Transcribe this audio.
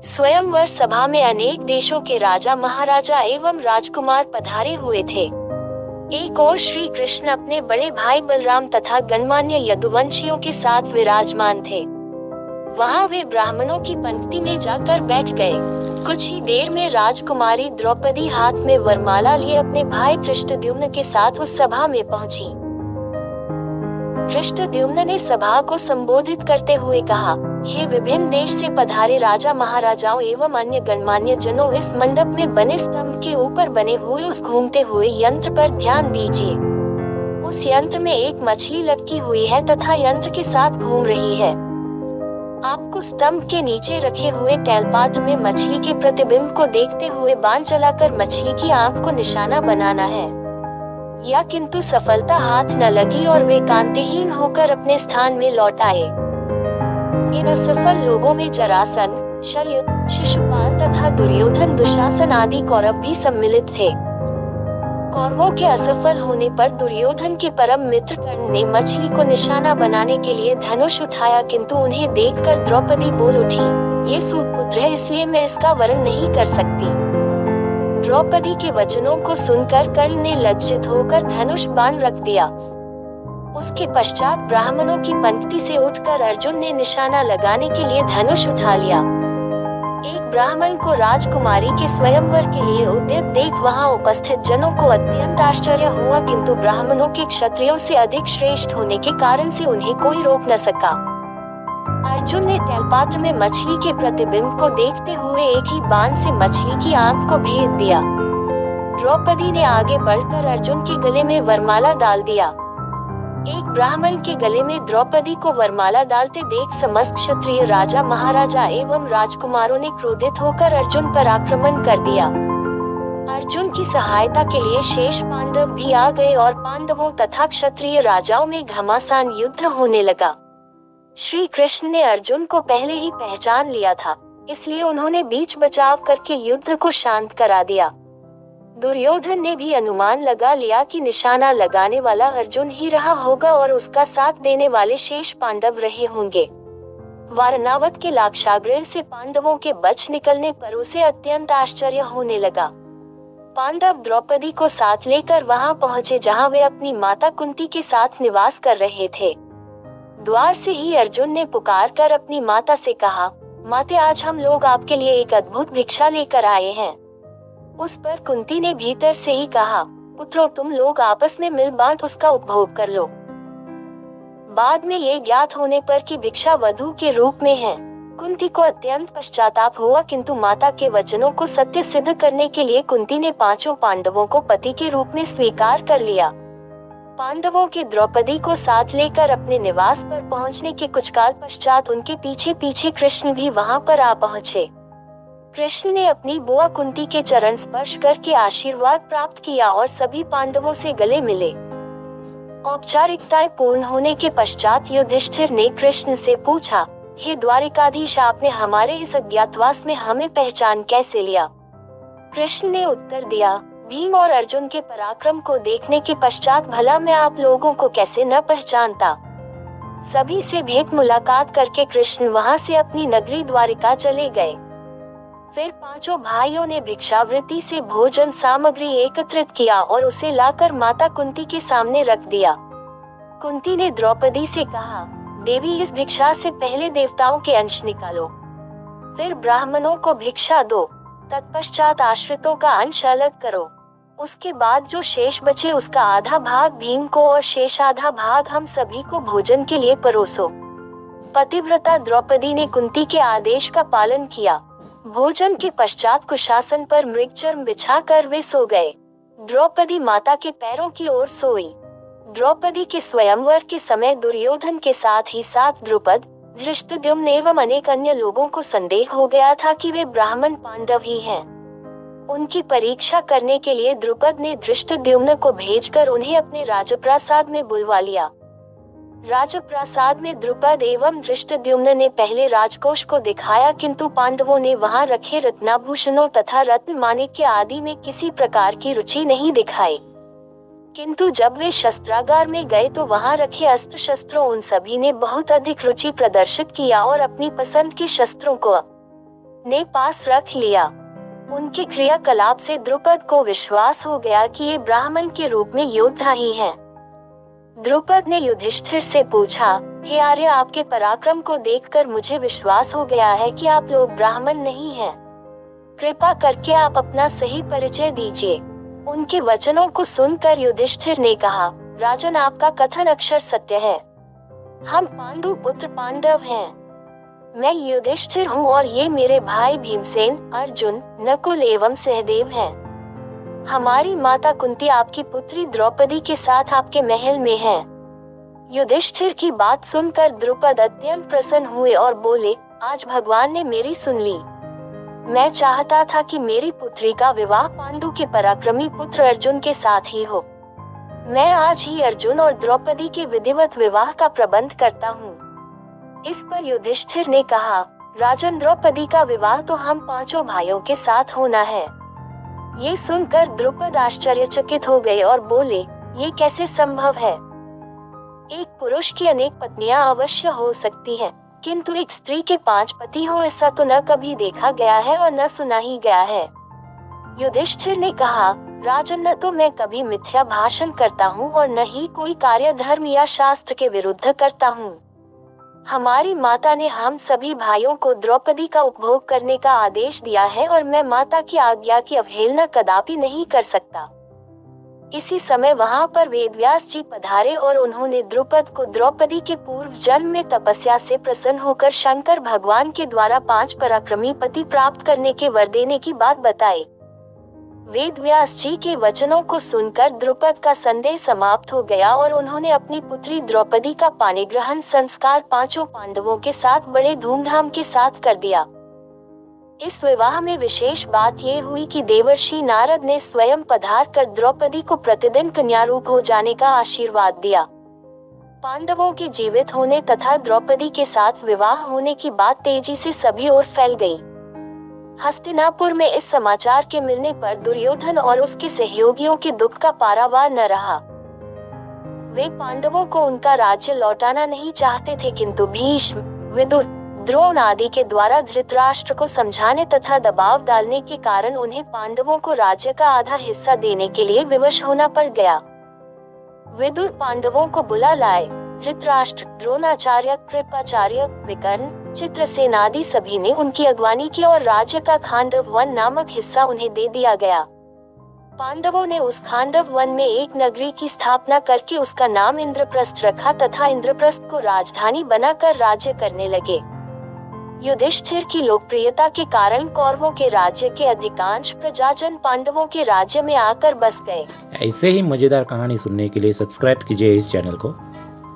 स्वयंवर सभा में अनेक देशों के राजा महाराजा एवं राजकुमार पधारे हुए थे। एक ओर श्री कृष्ण अपने बड़े भाई बलराम तथा गणमान्य यदुवंशियों के साथ विराजमान थे। वहां वे ब्राह्मणों की पंक्ति में जाकर बैठ गए। कुछ ही देर में राजकुमारी द्रौपदी हाथ में वरमाला लिए अपने भाई धृष्टद्युम्न के साथ उस सभा में पहुंची। धृष्टद्युम्न ने सभा को संबोधित करते हुए कहा, हे विभिन्न देश से पधारे राजा महाराजाओं एवं अन्य गणमान्य जनों, इस मंडप में बने स्तंभ के ऊपर बने हुए उस घूमते हुए यंत्र पर ध्यान दीजिए। उस यंत्र में एक मछली लटकी हुई है तथा यंत्र के साथ घूम रही है। आपको स्तंभ के नीचे रखे हुए तैलपात्र में मछली के प्रतिबिंब को देखते हुए बाण चलाकर मछली की आंख को निशाना बनाना है। या किंतु सफलता हाथ न लगी और वे कांतिहीन होकर अपने स्थान में लौट आए। इन असफल लोगों में जरासंध, शल्य, शिशुपाल तथा दुर्योधन, दुशासन आदि कौरव भी सम्मिलित थे। कौरवों के असफल होने पर दुर्योधन के परम मित्र कर्ण ने मछली को निशाना बनाने के लिए धनुष उठाया, किंतु उन्हें देखकर द्रौपदी बोल उठी, ये सूतपुत्र है, इसलिए मैं इसका वरण नहीं कर सकती। द्रौपदी के वचनों को सुनकर कर्ण ने लज्जित होकर धनुष बाण रख दिया। उसके पश्चात ब्राह्मणों की पंक्ति से उठकर अर्जुन ने निशाना लगाने के लिए धनुष उठा लिया। एक ब्राह्मण को राजकुमारी के स्वयंवर के लिए उद्यत देख वहां उपस्थित जनों को अत्यंत आश्चर्य हुआ, किंतु ब्राह्मणों के क्षत्रियों से अधिक श्रेष्ठ होने के कारण से उन्हें कोई रोक न सका। अर्जुन ने तैलपात्र में मछली के प्रतिबिंब को देखते हुए एक ही बाण से मछली की आंख को भेद दिया। द्रौपदी ने आगे बढ़कर अर्जुन के गले में वरमाला डाल दिया। एक ब्राह्मण के गले में द्रौपदी को वरमाला डालते देख समस्त क्षत्रिय राजा महाराजा एवं राजकुमारों ने क्रोधित होकर अर्जुन पर आक्रमण कर दिया। अर्जुन की सहायता के लिए शेष पांडव भी आ गए और पांडवों तथा क्षत्रिय राजाओं में घमासान युद्ध होने लगा। श्री कृष्ण ने अर्जुन को पहले ही पहचान लिया था, इसलिए उन्होंने बीच बचाव करके युद्ध को शांत करा दिया। दुर्योधन ने भी अनुमान लगा लिया कि निशाना लगाने वाला अर्जुन ही रहा होगा और उसका साथ देने वाले शेष पांडव रहे होंगे। वारनावत के लाक्षागृह से पांडवों के बच निकलने पर उसे अत्यंत आश्चर्य होने लगा। पांडव द्रौपदी को साथ लेकर वहां पहुंचे जहां वे अपनी माता कुंती के साथ निवास कर रहे थे। द्वार से ही अर्जुन ने पुकार कर अपनी माता से कहा, माते, आज हम लोग आपके लिए एक अद्भुत भिक्षा लेकर आए हैं। उस पर कुंती ने भीतर से ही कहा, पुत्रों, तुम लोग आपस में मिल बांट उसका उपभोग कर लो। बाद में ये ज्ञात होने पर कि भिक्षा वधू के रूप में है, कुंती को अत्यंत पश्चाताप हुआ, किंतु माता के वचनों को सत्य सिद्ध करने के लिए कुंती ने पांचों पांडवों को पति के रूप में स्वीकार कर लिया। पांडवों के द्रौपदी को साथ लेकर अपने निवास पर पहुंचने के कुछ काल पश्चात उनके पीछे पीछे कृष्ण भी वहां पर आ पहुंचे। कृष्ण ने अपनी बुआ कुंती के चरण स्पर्श करके आशीर्वाद प्राप्त किया और सभी पांडवों से गले मिले। औपचारिकताएं पूर्ण होने के पश्चात युधिष्ठिर ने कृष्ण से पूछा, हे द्वारिकाधीश, आपने हमारे इस अज्ञातवास में हमें पहचान कैसे लिया? कृष्ण ने उत्तर दिया, भीम और अर्जुन के पराक्रम को देखने के पश्चात भला मैं आप लोगों को कैसे न पहचानता। सभी से भेंट मुलाकात करके कृष्ण वहां से अपनी नगरी द्वारिका चले गए। फिर पांचों भाइयों ने भिक्षावृत्ति से भोजन सामग्री एकत्रित किया और उसे लाकर माता कुंती के सामने रख दिया। कुंती ने द्रौपदी से कहा, देवी, इस भिक्षा से पहले देवताओं के अंश निकालो, फिर ब्राह्मणों को भिक्षा दो, तत्पश्चात आश्रितों का अंश अलग करो। उसके बाद जो शेष बचे उसका आधा भाग भीम को और शेष आधा भाग हम सभी को भोजन के लिए परोसो। पतिव्रता द्रौपदी ने कुंती के आदेश का पालन किया। भोजन के पश्चात कुशासन पर मृगचर्म बिछाकर वे सो गए। द्रौपदी माता के पैरों की ओर सोई। द्रौपदी के स्वयंवर के समय दुर्योधन के साथ ही साथ द्रुपद, धृष्टद्युम्न एवं अनेक अन्य लोगों को संदेह हो गया था कि वे ब्राह्मण पांडव ही हैं। उनकी परीक्षा करने के लिए द्रुपद ने धृष्टद्युम्न को भेजकर उन्हें अपने राजप्रासाद में बुलवा लिया। राजप्रासाद में द्रुपद एवं धृष्टद्युम्न ने पहले राजकोष को दिखाया, किंतु पांडवों ने वहां रखे रत्नाभूषणों तथा रत्न माणिक्य आदि में किसी प्रकार की रुचि नहीं दिखाई। किंतु जब वे शस्त्रागार में गए तो वहां रखे अस्त्र शस्त्रों उन सभी ने बहुत अधिक रुचि प्रदर्शित किया और अपनी पसंद के शस्त्रों को ने पास रख लिया। उनके क्रियाकलाप से द्रुपद को विश्वास हो गया कि ये ब्राह्मण के रूप में योद्धा ही हैं। द्रुपद ने युधिष्ठिर से पूछा, हे आर्य, आपके पराक्रम को देखकर मुझे विश्वास हो गया है कि आप लोग ब्राह्मण नहीं हैं। कृपा करके आप अपना सही परिचय दीजिए। उनके वचनों को सुनकर युधिष्ठिर ने कहा, राजन, आपका कथन अक्षर सत्य है। हम पांडु पुत्र पांडव हैं। मैं युधिष्ठिर हूँ और ये मेरे भाई भीमसेन, अर्जुन, नकुल एवं सहदेव हैं। हमारी माता कुंती आपकी पुत्री द्रौपदी के साथ आपके महल में है। युधिष्ठिर की बात सुनकर द्रुपद अत्यंत प्रसन्न हुए और बोले, आज भगवान ने मेरी सुन ली। मैं चाहता था कि मेरी पुत्री का विवाह पांडु के पराक्रमी पुत्र अर्जुन के साथ ही हो। मैं आज ही अर्जुन और द्रौपदी के विधिवत विवाह का प्रबंध करता हूँ। इस पर युधिष्ठिर ने कहा, राजन, द्रौपदी का विवाह तो हम पांचों भाइयों के साथ होना है। ये सुनकर द्रुपद आश्चर्यचकित हो गए और बोले, ये कैसे संभव है? एक पुरुष की अनेक पत्नियां अवश्य हो सकती हैं, किंतु एक स्त्री के 5 पति हो, ऐसा तो न कभी देखा गया है और न सुना ही गया है। युधिष्ठिर ने कहा, राजन, न तो मैं कभी मिथ्या भाषण करता हूँ और न ही कोई कार्य धर्म या शास्त्र के विरुद्ध करता हूँ। हमारी माता ने हम सभी भाइयों को द्रौपदी का उपभोग करने का आदेश दिया है और मैं माता की आज्ञा की अवहेलना कदापि नहीं कर सकता। इसी समय वहां पर वेदव्यास जी पधारे और उन्होंने द्रुपद को द्रौपदी के पूर्व जन्म में तपस्या से प्रसन्न होकर शंकर भगवान के द्वारा 5 पराक्रमी पति प्राप्त करने के वर देने की बात बताई। वेदव्यास जी के वचनों को सुनकर द्रुपद का संदेह समाप्त हो गया और उन्होंने अपनी पुत्री द्रौपदी का पाणिग्रहण संस्कार 5 पांडवों के साथ बड़े धूमधाम के साथ कर दिया। इस विवाह में विशेष बात ये हुई कि देवर्षि नारद ने स्वयं पधार कर द्रौपदी को प्रतिदिन कन्या रूप हो जाने का आशीर्वाद दिया। पांडवों के जीवित होने तथा द्रौपदी के साथ विवाह होने की बात तेजी से सभी ओर फैल गई। हस्तिनापुर में इस समाचार के मिलने पर दुर्योधन और उसके सहयोगियों के दुख का पारावार न रहा। वे पांडवों को उनका राज्य लौटाना नहीं चाहते थे, किंतु भीष्म, विदुर, द्रोण आदि के द्वारा धृतराष्ट्र को समझाने तथा दबाव डालने के कारण उन्हें पांडवों को राज्य का आधा हिस्सा देने के लिए विवश होना पड़ गया। विदुर पांडवों को बुला लाए। धृतराष्ट्र, द्रोणाचार्य, कृपाचार्य, विकर्ण, चित्रसेन आदि सभी ने उनकी अगवानी की और राज्य का खांडव वन नामक हिस्सा उन्हें दे दिया गया। पांडवों ने उस खांडव वन में एक नगरी की स्थापना करके उसका नाम इंद्रप्रस्थ रखा तथा इंद्रप्रस्थ को राजधानी बनाकर राज्य करने लगे। युधिष्ठिर की लोकप्रियता के कारण कौरवों के राज्य के अधिकांश प्रजाजन पांडवों के राज्य में आकर बस गए। ऐसे ही मजेदार कहानी सुनने के लिए सब्सक्राइब कीजिए इस चैनल को